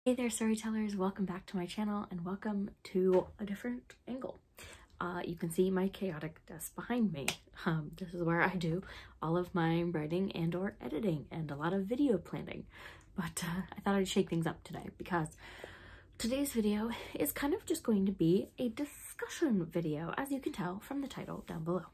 Hey there, storytellers, welcome back to my channel and welcome to a different angle. You can see my chaotic desk behind me. This is where I do all of my writing and or editing and a lot of video planning. But I thought I'd shake things up today because today's video is kind of just going to be a discussion video, as you can tell from the title down below.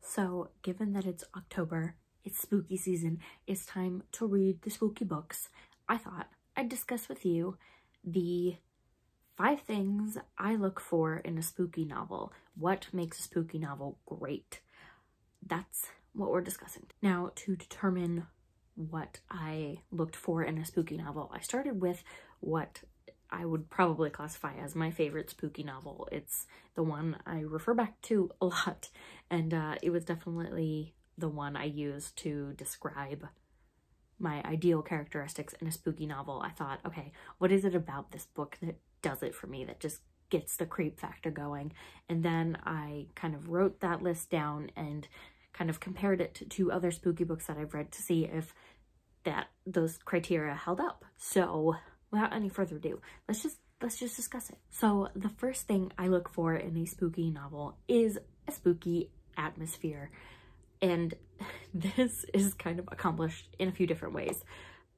So, given that it's October, it's spooky season, it's time to read the spooky books, I thought I'd discuss with you the 5 things I look for in a spooky novel. What makes a spooky novel great? That's what we're discussing. Now, to determine what I looked for in a spooky novel, I started with what I would probably classify as my favorite spooky novel. It's the one I refer back to a lot, and it was definitely the one I used to describe my ideal characteristics in a spooky novel. I thought, okay, what is it about this book that does it for me, that just gets the creep factor going? And then I kind of wrote that list down and kind of compared it to other spooky books that I've read to see if those criteria held up. So without any further ado, let's just discuss it. So the first thing I look for in a spooky novel is a spooky atmosphere. And this is kind of accomplished in a few different ways.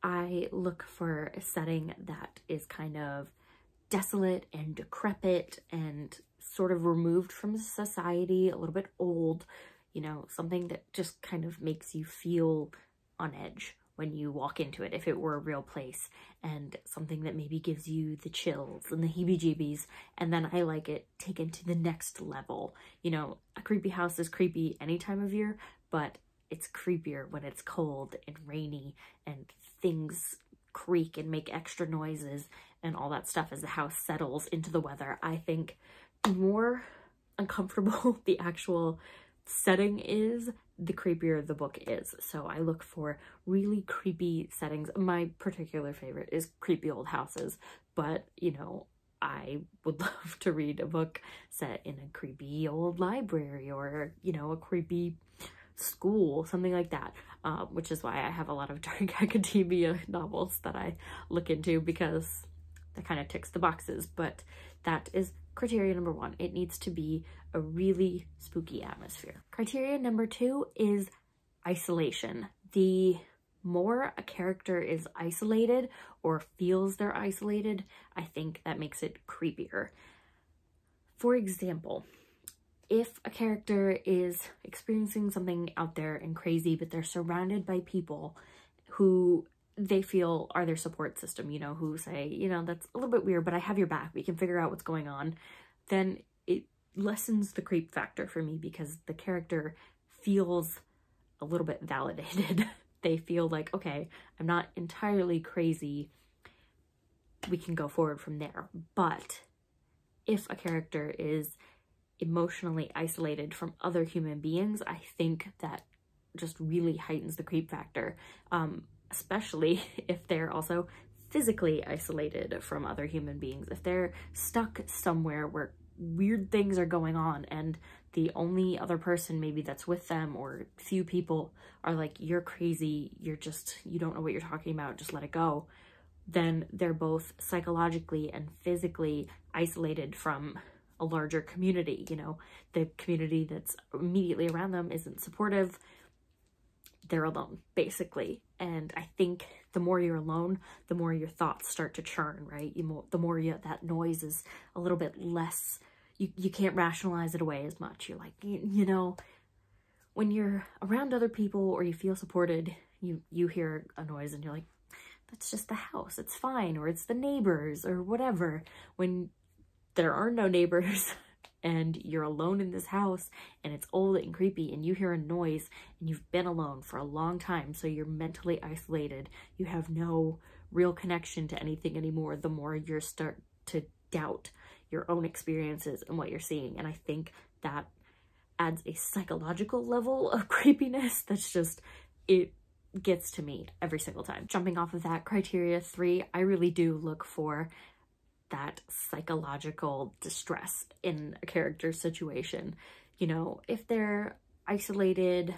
I look for a setting that is kind of desolate and decrepit and sort of removed from society, a little bit old, you know, something that just kind of makes you feel on edge when you walk into it, if it were a real place, and something that maybe gives you the chills and the heebie-jeebies. And then I like it taken to the next level. You know, a creepy house is creepy any time of year, but it's creepier when it's cold and rainy and things creak and make extra noises and all that stuff as the house settles into the weather. I think the more uncomfortable the actual setting is, the creepier the book is. So I look for really creepy settings. My particular favorite is creepy old houses, but you know, I would love to read a book set in a creepy old library or, you know, a creepy school, something like that, which is why I have a lot of dark academia novels that I look into, because that kind of ticks the boxes. But that is criteria number 1. It needs to be a really spooky atmosphere. Criteria number 2 is isolation. The more a character is isolated or feels they're isolated, I think that makes it creepier. For example, if a character is experiencing something out there and crazy, but they're surrounded by people who they feel are their support system, you know, who say, you know, that's a little bit weird, but I have your back, we can figure out what's going on, then it lessens the creep factor for me, because the character feels a little bit validated. They feel like, okay, I'm not entirely crazy, we can go forward from there. But if a character is emotionally isolated from other human beings, I think that just really heightens the creep factor, especially if they're also physically isolated from other human beings. If they're stuck somewhere where weird things are going on and the only other person maybe that's with them, or few people, are like, you're crazy, you don't know what you're talking about, just let it go, then they're both psychologically and physically isolated from a larger community. You know, the community that's immediately around them isn't supportive. They're alone, basically. And I think the more you're alone, the more your thoughts start to churn, right? The more that noise is a little bit less, you can't rationalize it away as much. You're like, you know, when you're around other people or you feel supported, you hear a noise and you're like, that's just the house, it's fine, or it's the neighbors or whatever. When there are no neighbors and you're alone in this house and it's old and creepy and you hear a noise and you've been alone for a long time, so you're mentally isolated, you have no real connection to anything anymore, the more you start to doubt your own experiences and what you're seeing. And I think that adds a psychological level of creepiness that's just, it gets to me every single time. Jumping off of that, criteria 3, I really do look for that psychological distress in a character's situation. You know, if they're isolated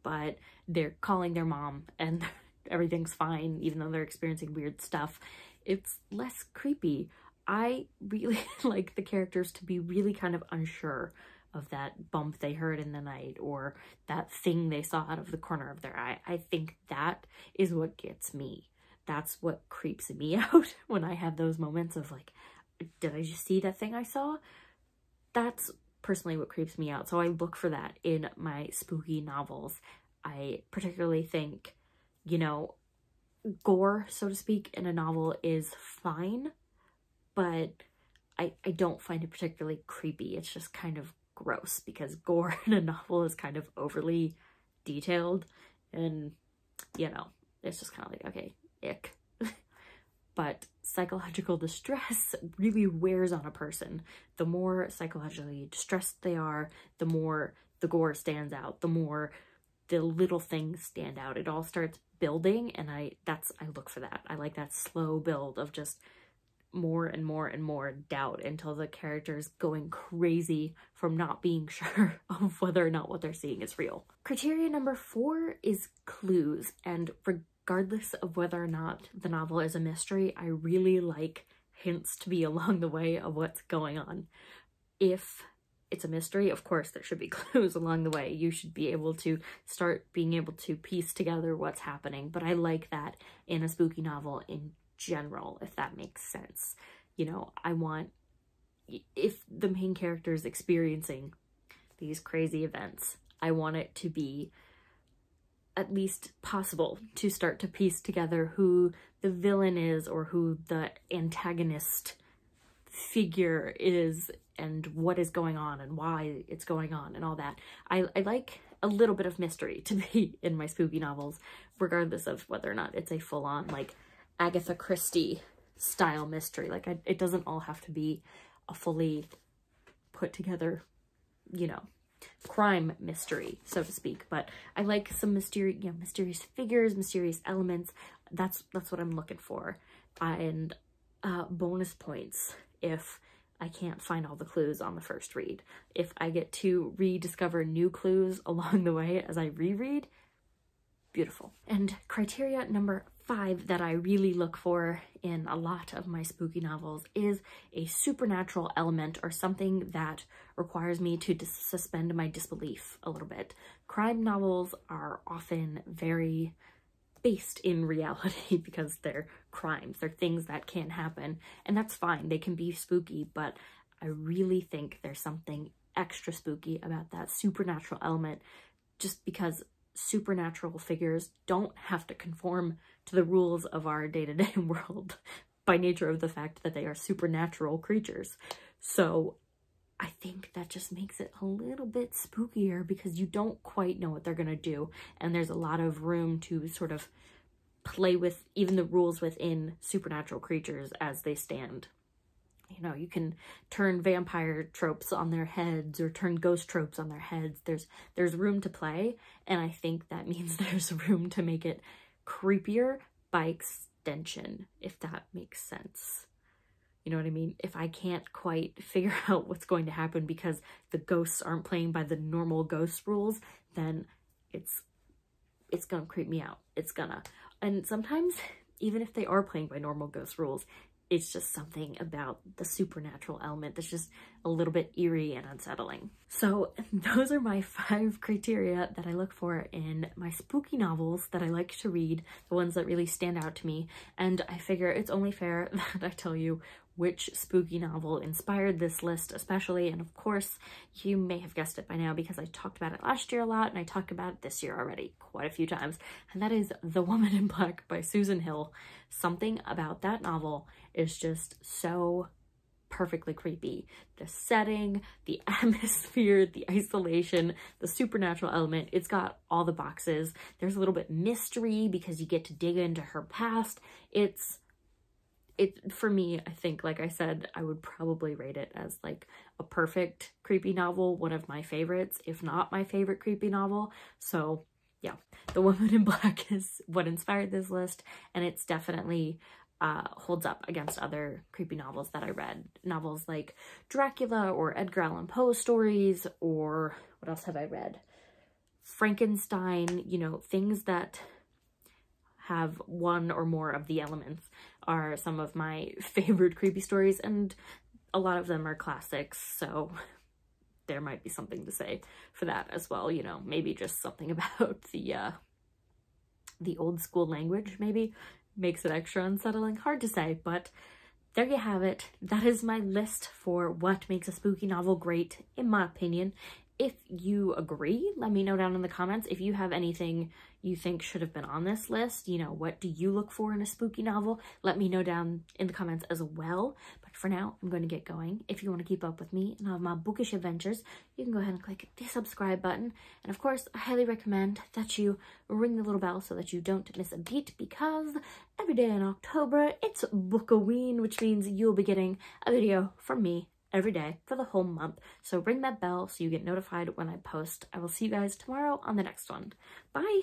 but they're calling their mom and everything's fine, even though they're experiencing weird stuff. It's less creepy. I really like the characters to be really kind of unsure of that bump they heard in the night or that thing they saw out of the corner of their eye. I think that is what gets me. That's what creeps me out when I have those moments of like, did I just see that thing I saw? That's personally what creeps me out. So I look for that in my spooky novels. I particularly think, you know, gore, so to speak, in a novel is fine, but I don't find it particularly creepy. It's just kind of gross because gore in a novel is kind of overly detailed and, you know, it's just kind of like, okay, ick. But psychological distress really wears on a person. The more psychologically distressed they are, the more the gore stands out, the more the little things stand out. It all starts building, and I look for that. I like that slow build of just more and more and more doubt until the character's going crazy from not being sure of whether or not what they're seeing is real. Criteria number 4 is clues, and regardless of whether or not the novel is a mystery, I really like hints to be along the way of what's going on. If it's a mystery, of course, there should be clues along the way. You should be able to start being able to piece together what's happening, but I like that in a spooky novel in general, if that makes sense. You know, I want, if the main character is experiencing these crazy events, I want it to be at least possible to start to piece together who the villain is or who the antagonist figure is and what is going on and why it's going on and all that. I like a little bit of mystery to be in my spooky novels, regardless of whether or not it's a full-on like Agatha Christie style mystery. Like it doesn't all have to be a fully put together, you know, crime mystery, so to speak, but I like some mysterious figures, mysterious elements. That's what I'm looking for. And bonus points if I can't find all the clues on the first read. If I get to rediscover new clues along the way as I reread, beautiful. And criteria number 5 that I really look for in a lot of my spooky novels is a supernatural element or something that requires me to suspend my disbelief a little bit. Crime novels are often very based in reality because they're crimes, they're things that can happen, and that's fine. They can be spooky, but I really think there's something extra spooky about that supernatural element, just because supernatural figures don't have to conform to the rules of our day-to-day world by nature of the fact that they are supernatural creatures. So I think that just makes it a little bit spookier because you don't quite know what they're gonna do, and there's a lot of room to sort of play with even the rules within supernatural creatures as they stand. You know, you can turn vampire tropes on their heads or turn ghost tropes on their heads. There's room to play, and I think that means there's room to make it creepier by extension, if that makes sense. You know what I mean? If I can't quite figure out what's going to happen because the ghosts aren't playing by the normal ghost rules, then it's gonna creep me out. It's gonna. And sometimes, even if they are playing by normal ghost rules, it's just something about the supernatural element that's just a little bit eerie and unsettling. So those are my 5 criteria that I look for in my spooky novels that I like to read, the ones that really stand out to me. And I figure it's only fair that I tell you which spooky novel inspired this list especially. And of course, you may have guessed it by now because I talked about it last year a lot and I talked about it this year already quite a few times. And that is The Woman in Black by Susan Hill. Something about that novel is just so perfectly creepy. The setting, the atmosphere, the isolation, the supernatural element, it's got all the boxes. There's a little bit mystery because you get to dig into her past. For me, I think, like I said, I would probably rate it as like a perfect creepy novel, one of my favorites, if not my favorite creepy novel. So yeah, The Woman in Black is what inspired this list, and it's definitely holds up against other creepy novels that I read. Novels like Dracula or Edgar Allan Poe stories, or what else have I read? Frankenstein, you know, things that have one or more of the elements are some of my favorite creepy stories, and a lot of them are classics, so there might be something to say for that as well, you know, maybe just something about the old school language maybe makes it extra unsettling. Hard to say, but there you have it. That is my list for what makes a spooky novel great, in my opinion. If you agree, let me know down in the comments. If you have anything you think should have been on this list, you know, what do you look for in a spooky novel? Let me know down in the comments as well. But for now, I'm going to get going. If you want to keep up with me and all of my bookish adventures, you can go ahead and click the subscribe button. And of course, I highly recommend that you ring the little bell so that you don't miss a beat, because every day in October, it's Bookoween, which means you'll be getting a video from me every day for the whole month. So ring that bell so you get notified when I post. I will see you guys tomorrow on the next one. Bye!